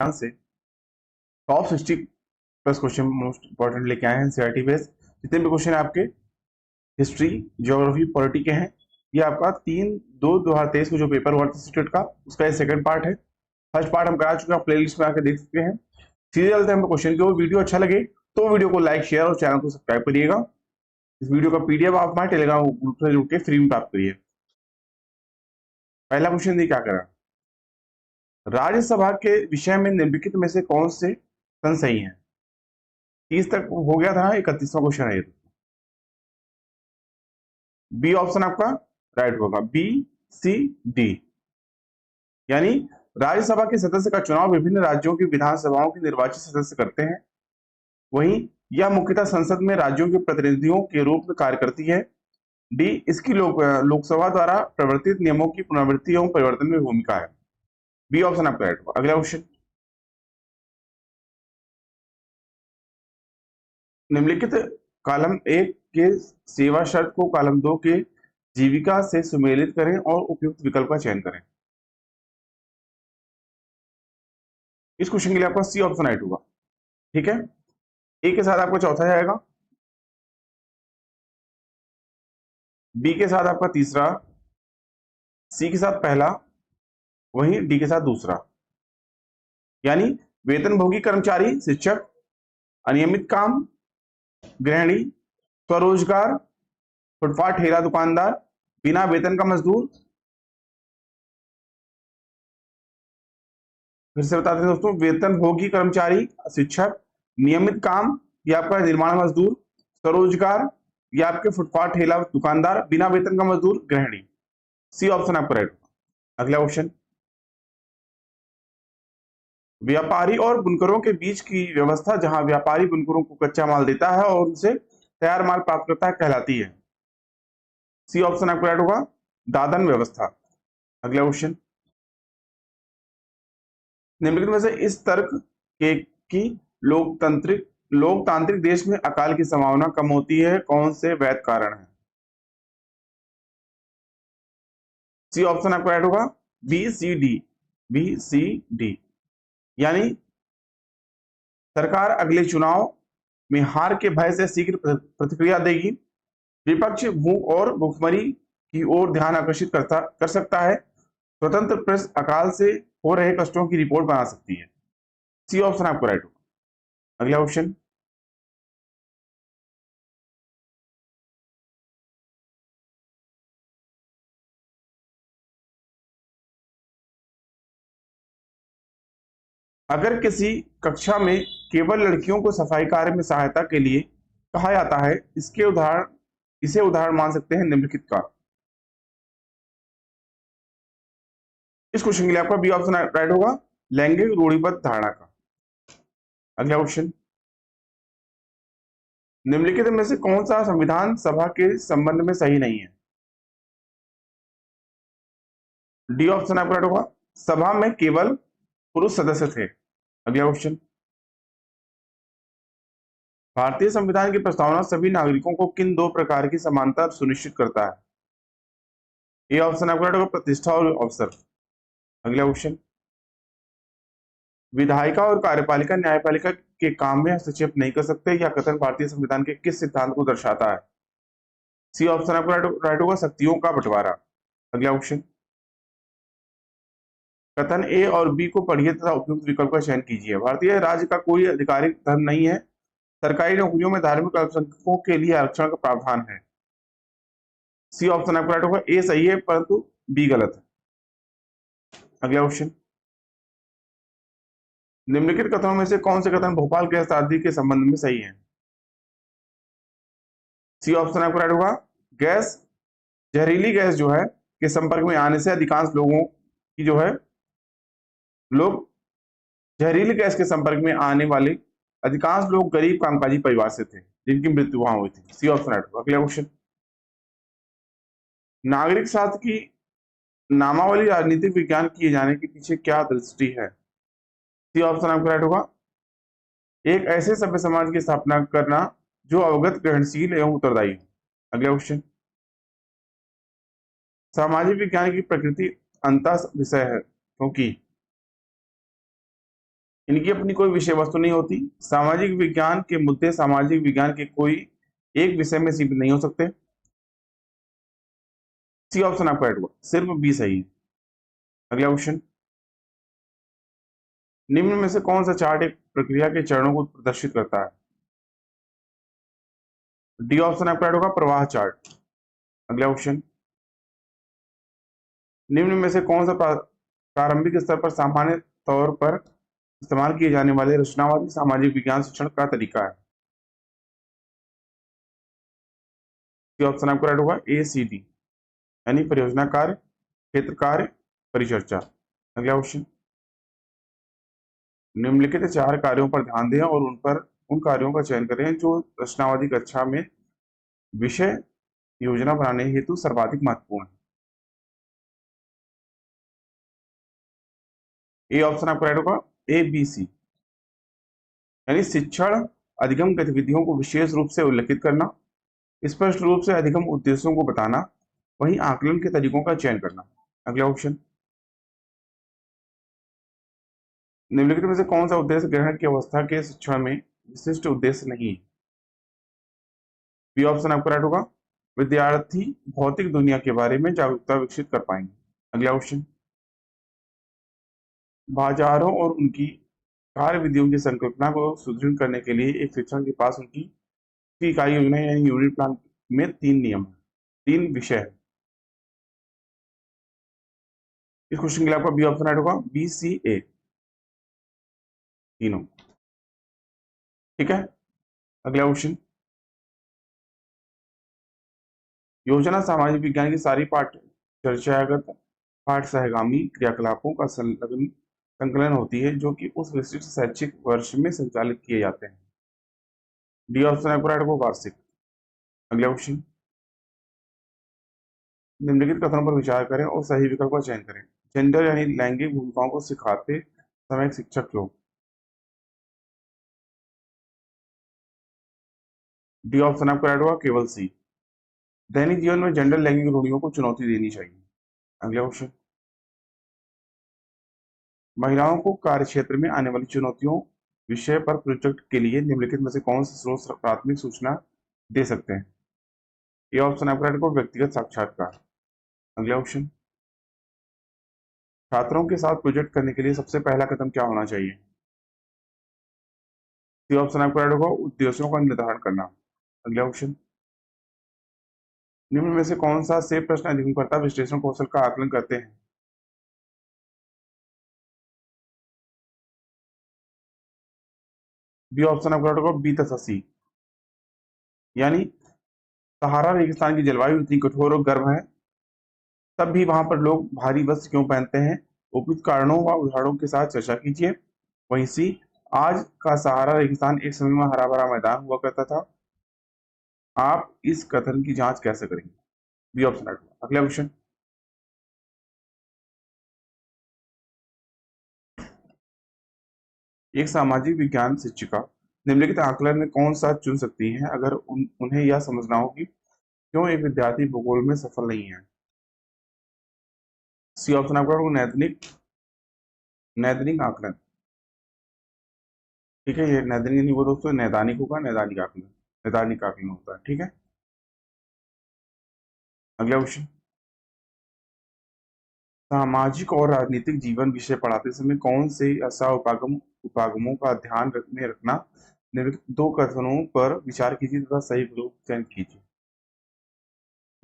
ध्यान से top 60 plus question most important लेके आए हैं एनसीईआरटी बेस्ड। जितने भी क्वेश्चन आपके हिस्ट्री, ज्योग्राफी, पॉलिटी के हैं, ये आपका 3/2/2023 को जो पेपर हुआ था स्टेट का, उसका ये सेकंड पार्ट है। फर्स्ट पार्ट हम करा चुके हैं, प्लेलिस्ट में आके देख सकते हैं। सीधे चलते हैं हम क्वेश्चन के ऊपर। वीडियो अच्छा लगे तो वीडियो को लाइक, शेयर और चैनल को सब्सक्राइब करिएगा। इस वीडियो का पीडीएफ आप हमारे टेलीग्राम ग्रुप से जुड़ के फ्री में प्राप्त करिए। पहला क्वेश्चन देखिए क्या करा। राज्यसभा के विषय में निम्नलिखित में से कौन से सन सही है? 30 तक हो गया था, 31वां क्वेश्चन है ये। बी ऑप्शन आपका राइट होगा, बी सी डी। यानी राज्यसभा के सदस्य का चुनाव विभिन्न राज्यों की विधानसभाओं के निर्वाचित सदस्य करते हैं। वहीं यह मुख्यतः संसद में राज्यों के प्रतिनिधियों के रूप में कार्य करती है। डी, इसकी लोकसभा द्वारा प्रवर्तित नियमों की पुनरावृत्ति एवं परिवर्तन में भूमिका है। बी ऑप्शन आपका राइट होगा। अगला क्वेश्चन, निम्नलिखित कॉलम 1 के सेवा शर्त को कॉलम 2 के जीविका से सुमेलित करें और उपयुक्त विकल्प का चयन करें। इस क्वेश्चन के लिए आपका सी ऑप्शन राइट होगा। ठीक है, ए के साथ आपका चौथा जाएगा, बी के साथ आपका तीसरा, सी के साथ पहला, वहीं डी के साथ दूसरा। यानी वेतनभोगी कर्मचारी, शिक्षक, अनियमित काम, गृहिणी, स्वरोजगार, फुटपाथ ठेला दुकानदार, बिना वेतन का मजदूर। फिर से बताते हैं दोस्तों, वेतनभोगी कर्मचारी, शिक्षक, नियमित काम, ये आपका निर्माण मजदूर, स्वरोजगार, ये आपके फुटपाथ ठेला दुकानदार, बिना वेतन का मजदूर, गृहिणी। सी ऑप्शन आपका राइट होगा। अगला क्वेश्चन, व्यापारी और बुनकरों के बीच की व्यवस्था जहां व्यापारी बुनकरों को कच्चा माल देता है और उनसे तैयार माल प्राप्त करता है कहलाती है। सी ऑप्शन आपका राइट होगा, दादन व्यवस्था। अगला क्वेश्चन, निम्नलिखित में से इस तर्क के कि लोकतांत्रिक देश में अकाल की संभावना कम होती है कौन से वैध कारण है? सी ऑप्शन आपका राइट होगा, B C D. B C D, यानी सरकार अगले चुनाव में हार के भय से शीघ्र प्रतिक्रिया देगी। विपक्ष भूख और भुखमरी की ओर ध्यान आकर्षित कर सकता है। स्वतंत्र प्रेस अकाल से हो रहे कष्टों की रिपोर्ट बना सकती है। सी ऑप्शन आपको राइट होगा। अगला ऑप्शन, अगर किसी कक्षा में केवल लड़कियों को सफाई कार्य में सहायता के लिए कहा जाता है, इसे उदाहरण मान सकते हैं निम्नलिखित का। इस क्वेश्चन के लिए आपका बी ऑप्शन राइट होगा, लैंगिक रूढ़िबद्ध धारणा का। अगला क्वेश्चन, निम्नलिखित में से कौन सा संविधान सभा के संबंध में सही नहीं है? डी ऑप्शन आपका राइट होगा, सभा में केवल पुरुष सदस्य थे। अगला क्वेश्चन, भारतीय संविधान की प्रस्तावना सभी नागरिकों को किन दो प्रकार की समानता सुनिश्चित करता है? ए ऑप्शन आपका राइट होगा, प्रतिष्ठा और अवसर। अगला क्वेश्चन, विधायिका और कार्यपालिका न्यायपालिका के काम में हस्तक्षेप नहीं कर सकते, यह कथन भारतीय संविधान के किस सिद्धांत को दर्शाता है? सी ऑप्शन आपका राइट होगा, शक्तियों का बंटवारा। अगला क्वेश्चन, कथन ए और बी को पढ़िए तथा उपयुक्त विकल्प का चयन कीजिए। भारतीय राज्य का कोई आधिकारिक धर्म नहीं है। सरकारी नौकरियों में धार्मिक अल्पसंख्यकों के लिए आरक्षण का प्रावधान है। सी ऑप्शन आपका राइट होगा, ए सही है परंतु बी गलत है। अगला क्वेश्चन, निम्नलिखित कथनों में से कौन से कथन भोपाल गैस आदि के संबंध में सही है? सी ऑप्शन आपका राइट होगा, गैस जहरीली गैस जो है के संपर्क में आने से अधिकांश लोगों की जो है लोग जहरीली गैस के संपर्क में आने वाले अधिकांश लोग गरीब कामकाजी परिवार से थे जिनकी मृत्यु वहां हुई थी। सी ऑप्शन राइट होगा। अगला क्वेश्चन, नागरिक शास्त्र की नामावली राजनीतिक विज्ञान किए जाने के पीछे क्या दृष्टि है? सी ऑप्शन आपका राइट होगा, एक ऐसे सभ्य समाज की स्थापना करना जो अवगत, ग्रहणशील एवं उत्तरदायी हो। अगला क्वेश्चन, सामाजिक विज्ञान की प्रकृति अंतः विषय है क्योंकि इनकी अपनी कोई विषय वस्तु नहीं होती। सामाजिक विज्ञान के मुद्दे सामाजिक विज्ञान के कोई एक विषय में सीमित नहीं हो सकते। सी ऑप्शन आपका राइट हुआ, सिर्फ बी सही है। अगला क्वेश्चन, निम्न में से कौन सा चार्ट एक प्रक्रिया के चरणों को प्रदर्शित करता है? डी ऑप्शन आपका राइट होगा, प्रवाह चार्ट। अगला क्वेश्चन, निम्न में से कौन सा प्रारंभिक स्तर पर सामान्य तौर पर इस्तेमाल किए जाने वाले रचनावादी सामाजिक विज्ञान शिक्षण का तरीका है? ऑप्शन आपको राइट होगा, ए सी डी, यानी परियोजना कार्य, क्षेत्र कार्य, परिचर्चा। अगला क्वेश्चन, निम्नलिखित 4 कार्यों पर ध्यान दें और उन कार्यों का चयन करें जो रचनावादी कक्षा में विषय योजना बनाने हेतु सर्वाधिक महत्वपूर्ण है। ए ऑप्शन आपको राइट होगा, ए बी सी, यानी शिक्षण अधिगम गतिविधियों को विशेष रूप से उल्लेखित करना, स्पष्ट रूप से अधिगम उद्देश्यों को बताना, वहीं आकलन के तरीकों का चयन करना। अगला ऑप्शन, निम्नलिखित में से कौन सा उद्देश्य ग्रहण की अवस्था के शिक्षण में विशिष्ट उद्देश्य नहीं है? बी ऑप्शन आपका राइट होगा, विद्यार्थी भौतिक दुनिया के बारे में जागरूकता विकसित कर पाएंगे। अगला क्वेश्चन, बाजारों और उनकी कार्य विधियों की संकल्पना को सुदृढ़ करने के लिए एक शिक्षक के पास उनकी इकाई योजना यानी यूनिट प्लान में 3 नियम है, 3 विषय है। इस क्वेश्चन के लिए आपका बी ऑप्शन राइट होगा, बी सी ए, तीनों। ठीक है। अगला क्वेश्चन, योजना सामाजिक विज्ञान की सारी पाठ चर्चागत पाठ सहगामी क्रियाकलापों का संकलन होती है जो कि उस विशिष्ट शैक्षिक वर्ष में संचालित किए जाते हैं। डी ऑप्शन आपको राइट होगा, वार्षिक। अगला क्वेश्चन, निम्नलिखित कथनों पर विचार करें और सही विकल्प का चयन करें। जेंडर यानी लैंगिक भूमिकाओं को सिखाते समय शिक्षक योग। डी ऑप्शन आपको राइट होगा, केवल सी, दैनिक जीवन में जेंडर लैंगिक रूढ़ियों को चुनौती देनी चाहिए। अगला क्वेश्चन, महिलाओं को कार्य क्षेत्र में आने वाली चुनौतियों विषय पर प्रोजेक्ट के लिए निम्नलिखित में से कौन से स्रोत प्राथमिक सूचना दे सकते हैं? ये ऑप्शन आपका राइट होगा, व्यक्तिगत साक्षात्कार। अगला क्वेश्चन, छात्रों के साथ प्रोजेक्ट करने के लिए सबसे पहला कदम क्या होना चाहिए? सी ऑप्शन आपका राइट होगा, उद्देश्यों का निर्धारण करना। अगला क्वेश्चन, निम्न में से कौन सा से प्रश्न अधिगमकर्ता विश्लेषण कौशल का आकलन करते हैं? बी ऑप्शन आपका राइट होगा, बी तथा सी, यानी सहारा रेगिस्तान की जलवायु इतनी कठोर और गर्म है, तब भी वहां पर लोग भारी वस्त्र क्यों पहनते हैं? उपयुक्त कारणों व उदाहरणों के साथ चर्चा कीजिए। वहीं सी, आज का सहारा रेगिस्तान एक समय में हरा भरा मैदान हुआ करता था। आप इस कथन की जांच कैसे करेंगे? बी ऑप्शन राइट होगा। अगला क्वेश्चन, एक सामाजिक विज्ञान शिक्षिका निम्नलिखित आकलन में कौन सा चुन सकती हैं अगर उन्हें यह समझना हो कि क्यों एक विद्यार्थी भूगोल में सफल नहीं है? सी ऑप्शन आपका नैदानिक नैदानिक आकलन। ठीक है, ये नैदानिक नहीं हुआ दोस्तों, नैदानिक होगा, नैदानिक आकलन, नैदानिक आकलन होता है। ठीक है। अगला क्वेश्चन, सामाजिक और राजनीतिक जीवन विषय पढ़ाते समय कौन से ऐसा उपागमों का ध्यान रखना निम्नलिखित 2 कथनों पर विचार कीजिए तथा सही विकल्प चयन कीजिए।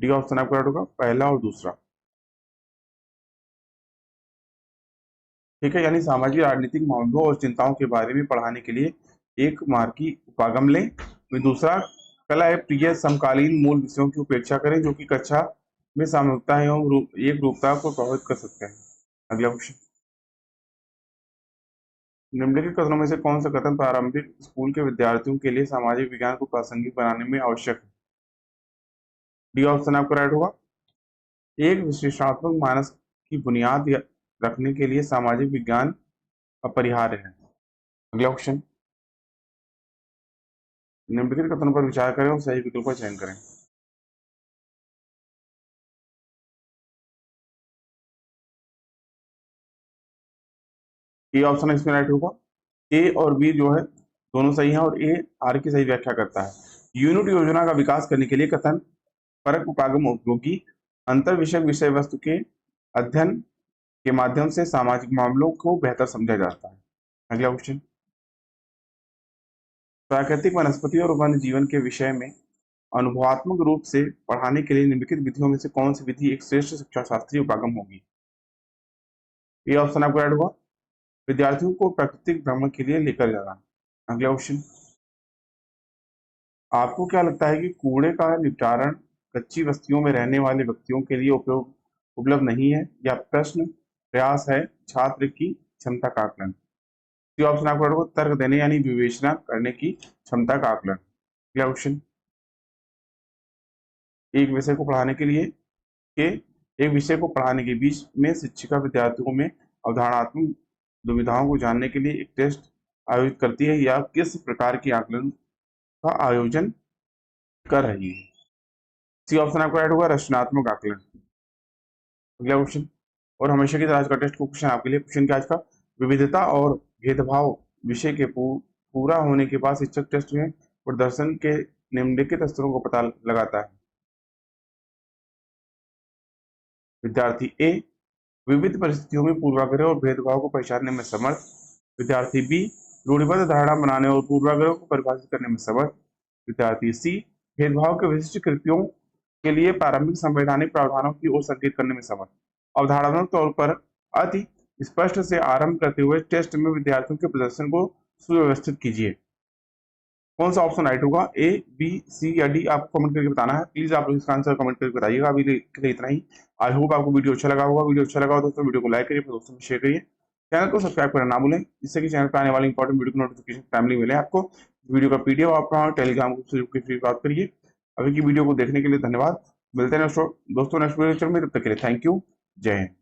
डी ऑप्शन आपका राइट होगा, पहला और दूसरा। ठीक है, यानी सामाजिक राजनीतिक मामलों और चिंताओं के बारे में पढ़ाने के लिए एक मार्की उपागम लें। वहीं दूसरा, कला एवं प्रिय समकालीन मूल विषयों की उपेक्षा करें जो कि कक्षा में सामूहिकता एवं एक रूपता को प्रभावित कर सकते हैं। अगला क्वेश्चन, निम्नलिखित कथनों में से कौन सा कथन प्रारंभिक स्कूल के विद्यार्थियों के लिए सामाजिक विज्ञान को प्रासंगिक बनाने में आवश्यक है? डी ऑप्शन आपका राइट होगा, एक विश्लेषणात्मक मानस की बुनियाद रखने के लिए सामाजिक विज्ञान अपरिहार्य है। अगला क्वेश्चन, निम्नलिखित कथनों पर विचार करें और सही विकल्प का चयन करें। ये ऑप्शन इसमें राइट होगा, ए और बी जो है दोनों सही हैं और ए आर की सही व्याख्या करता है। यूनिट योजना का विकास करने के लिए कथन परक उपागम उपयोगी अंतर विषयक विषय वस्तु के अध्ययन के माध्यम से सामाजिक मामलों को बेहतर समझा जाता है। अगला क्वेश्चन, प्राकृतिक वनस्पति और वन्य जीवन के विषय में अनुभवात्मक रूप से पढ़ाने के लिए निम्नलिखित विधियों में से कौन सी विधि एक श्रेष्ठ शिक्षा शास्त्रीय उपागम होगी? ये ऑप्शन आपको ऐड हुआ, विद्यार्थियों को प्राकृतिक भ्रमण के लिए लेकर जाना। अगला क्वेश्चन, आपको क्या लगता है कि कूड़े का निपटारण कच्ची बस्तियों में रहने वाले व्यक्तियों के लिए उपलब्ध नहीं है, या प्रश्न प्रयास है छात्र की क्षमता का आकलन? ये ऑप्शन आपको ऐड हुआ, तर्क देने यानी विवेचना करने की क्षमता का आकलन। अगला क्वेश्चन, एक विषय को पढ़ाने के बीच में शिक्षिका विद्यार्थियों में अवधारणात्मक दुविधाओं को जानने के लिए एक टेस्ट आयोजित करती है या किस प्रकार की आकलन का आयोजन कर रही है? सी ऑप्शन आपको ऐड होगा, रचनात्मक आकलन। अगला क्वेश्चन, और हमेशा की तरह आज का टेस्ट क्वेश्चन आपके लिए क्वेश्चन क्या आज का, विविधता और भेदभाव विषय के पूरा होने के बाद शिक्षक टेस्ट में प्रदर्शन के निम्नलिखित स्तरों को पता लगाता है। विद्यार्थी ए विविध परिस्थितियों में पूर्वाग्रह और भेदभाव को पहचानने में समर्थ, विद्यार्थी बी रूढ़िबद्ध धारणा बनाने और पूर्वाग्रह को परिभाषित करने में समर्थ, विद्यार्थी सी भेदभाव के विशिष्ट कृतियों के लिए प्रारंभिक संवैधानिक प्रावधानों की ओर संकेत करने में समर्थ। अवधारणात्मक तौर पर अति स्पष्ट से आरंभ करते हुए टेस्ट में विद्यार्थियों के प्रदर्शन को सुव्यवस्थित कीजिए। कौन सा ऑप्शन राइट होगा, ए बी सी या डी? आपको कमेंट करके बताना है। प्लीज आप लोग इसका आंसर कमेंट करके बताइएगा। अभी के लिए इतना ही। आई होप आपको वीडियो अच्छा लगा होगा। वीडियो अच्छा लगा हो दोस्तों वीडियो को लाइक करिए, अपने दोस्तों में शेयर करिए, चैनल को सब्सक्राइब करना ना भूलें, जिससे कि चैनल पर आने वाली इंपॉर्टेंट वीडियो की नोटिफिकेशन टाइमली मिले आपको। वीडियो का पीडीएफ आपका टेलीग्राम की फ्री बात करिए। अभी की वीडियो को देखने के लिए धन्यवाद। मिलते हैं दोस्तों नेक्स्ट वीडियो में, तब तक के लिए थैंक यू। जय हिंद।